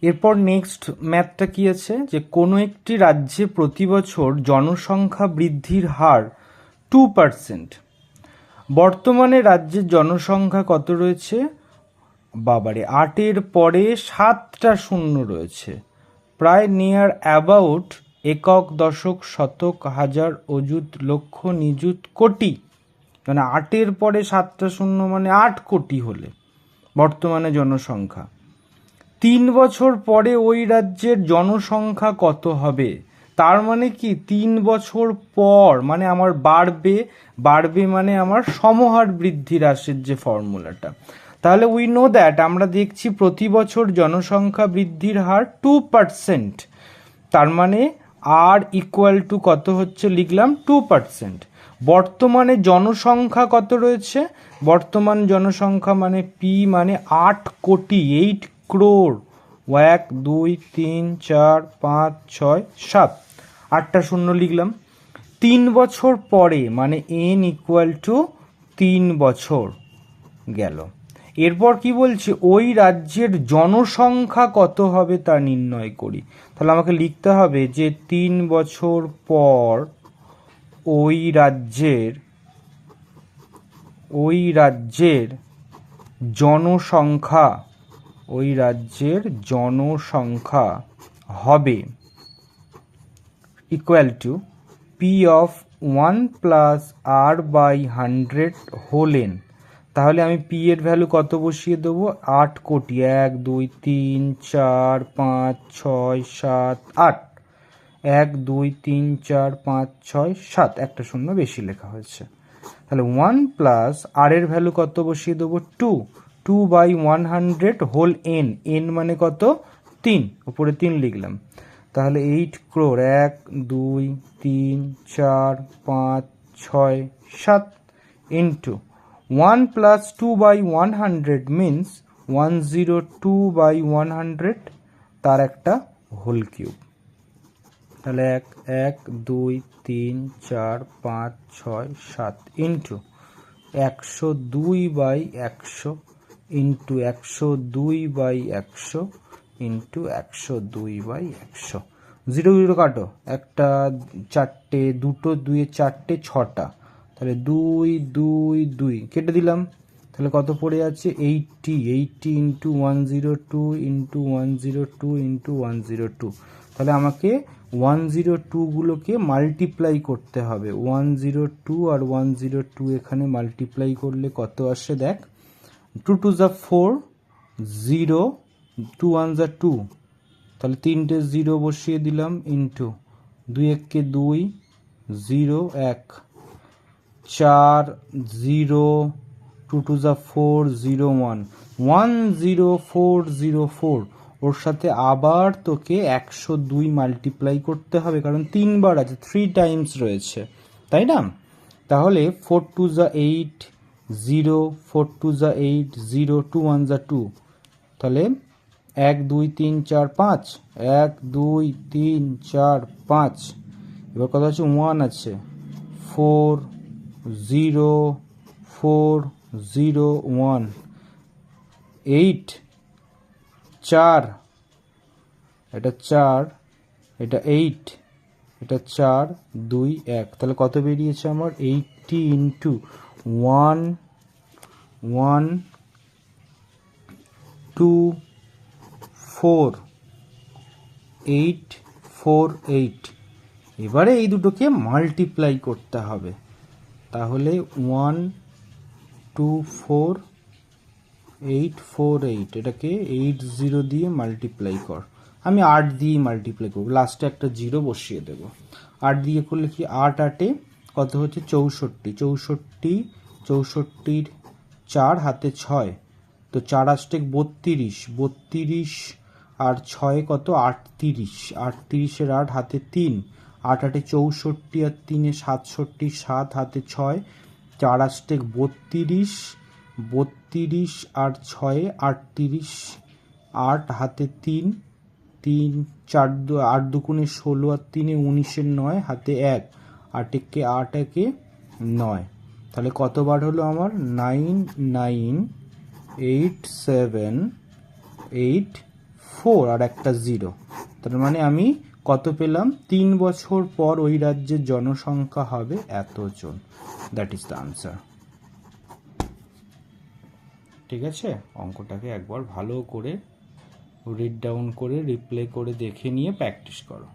এরপর নেক্সট ম্যাথটা কি আছে, যে কোনো একটি রাজ্যে প্রতি বছর জনসংখ্যা বৃদ্ধির হার 2%। বর্তমানে রাজ্যের জনসংখ্যা কত রয়েছে? বাবারে, 8-এর পরে 7টা শূন্য রয়েছে, প্রায় নিয়ার অ্যাবাউট একক, দশক, শতক, হাজার, অযুত, লক্ষ, নিযুত, কোটি। মানে 8-এর পরে 7টা শূন্য মানে 8 কোটি হলে বর্তমানে জনসংখ্যা। 3 বছর পরে ওই রাজ্যের জনসংখ্যা কত হবে? তার মানে কি 3 বছর পর মানে আমার বাড়বে মানে আমার সমহার বৃদ্ধি হ্রাসের যে ফর্মুলাটা, তাহলে উই নো দ্যাট, আমরা দেখছি প্রতি বছর জনসংখ্যা বৃদ্ধির হার 2%। তার মানে আর ইকুয়াল টু কত হচ্ছে, লিখলাম 2%। বর্তমানে জনসংখ্যা কত রয়েছে? বর্তমান জনসংখ্যা মানে পি মানে 8 কোটি, 8 ক্রোর। 1 2 3 4 5 6 7, 8টা শূন্য লিখলাম। 3 বছর পরে মানে এন ইকুয়াল টু 3 বছর গেল। এরপর কি বলছে, ওই রাজ্যের জনসংখ্যা কত হবে তা নির্ণয় করি। তাহলে আমাকে লিখতে হবে যে 3 বছর পর ওই রাজ্যের জনসংখ্যা হবে equal to P of 1 plus R by 100 whole N. তাহলে আমি পি এর ভ্যালু কত বসিয়ে দেবো? 8 কোটি। 1 2 3 4 5 6 7 8। 1 2 3 4 5 6 7, একটা শূন্য বেশি লেখা হয়েছে। তাহলে 1 প্লাস আর এর ভ্যালু কত বসিয়ে দেবো? 2 বাই 100 হোল এন। এন মানে কত? 3, উপরে 3 লিখলাম। তাহলে 8 crore. 1 2 3 4 5 6 7 into 1 plus 2 by 100 means 102 by 100, তার একটা হোল কিউব। তাহলে 1 2 3 4 5 6 7 into 102 by 100 into 102 by 100 into 102 by 100। 0 0 কাটো, একটা 4টে, দুটো 2 4টে 6টা, তাহলে 2 2 2 কেটে দিলাম। তাহলে কত পড়ে আছে? 80 ইন্টু 102 ইন্টু 102 ইন্টু 102। তাহলে আমাকে 102গুলোকে মাল্টিপ্লাই করতে হবে। 102 আর 102 এখানে মাল্টিপ্লাই করলে কত আসে দেখ। 2 2 যা 4, 0 2 1 যা 2, তাহলে 3টে 0 বসিয়ে দিলাম ইন্টু 2 1 2, 0 1 4 0 2 2 যা 4, 0 1 10404। ওর সাথে আবার তোকে 102 মাল্টিপ্লাই করতে হবে, কারণ 3 বার আছে, 3 টাইমস রয়েছে, তাই না? তাহলে 4 2 যা 8, 0 4 2 যা 8, 0 2 1 যা 2, তাহলে 1 2 3 4 5, 1 2 3 4 5। এবার কত আছে? 1 আছে। 4 0 4 0 1, 8 4, এটা 4, এটা 8, এটা 4 2 1। তাহলে কত বেরিয়েছে আমার? 80 ইন্টু 1 1 2 4 8 4 8। এবারে এই দুটোকে মাল্টিপ্লাই করতে হবে। তাহলে 1 2 4 8 4 8, এটাকে 80 দিয়ে মাল্টিপ্লাই কর। আমি 8 দিয়ে মাল্টিপ্লাই করবো, লাস্টে একটা 0 বসিয়ে দেব। 8 দিয়ে করলে কি 8 8-এ কত হচ্ছে? 64। 64 4 হাতে 6, তো 4 8 32, 32 আর 6 কত? 38। 38-এর 8 হাতে 3, 8 8-এ 64 আর 3-এ 67, 7 হাতে 6, 4 8 32, 32 আর 6 38, 8 হাতে 3, 3 4 8 দুগুণে 16 আর 3-এ 19-এর 9 হাতে 1, 8 একে 8 একে 9। তাহলে কতবার হলো আমার? 9 9 8 7 8 4 আর একটা 0, তার মানে আমি কত পেলাম? 3 বছর পর ওই রাজ্যের জনসংখ্যা হবে এতজন। That is the answer. ঠিক আছে, অঙ্কটাকে একবার ভালো করে রিড ডাউন করে রিপ্লে করে দেখে নিয়ে প্র্যাকটিস করো।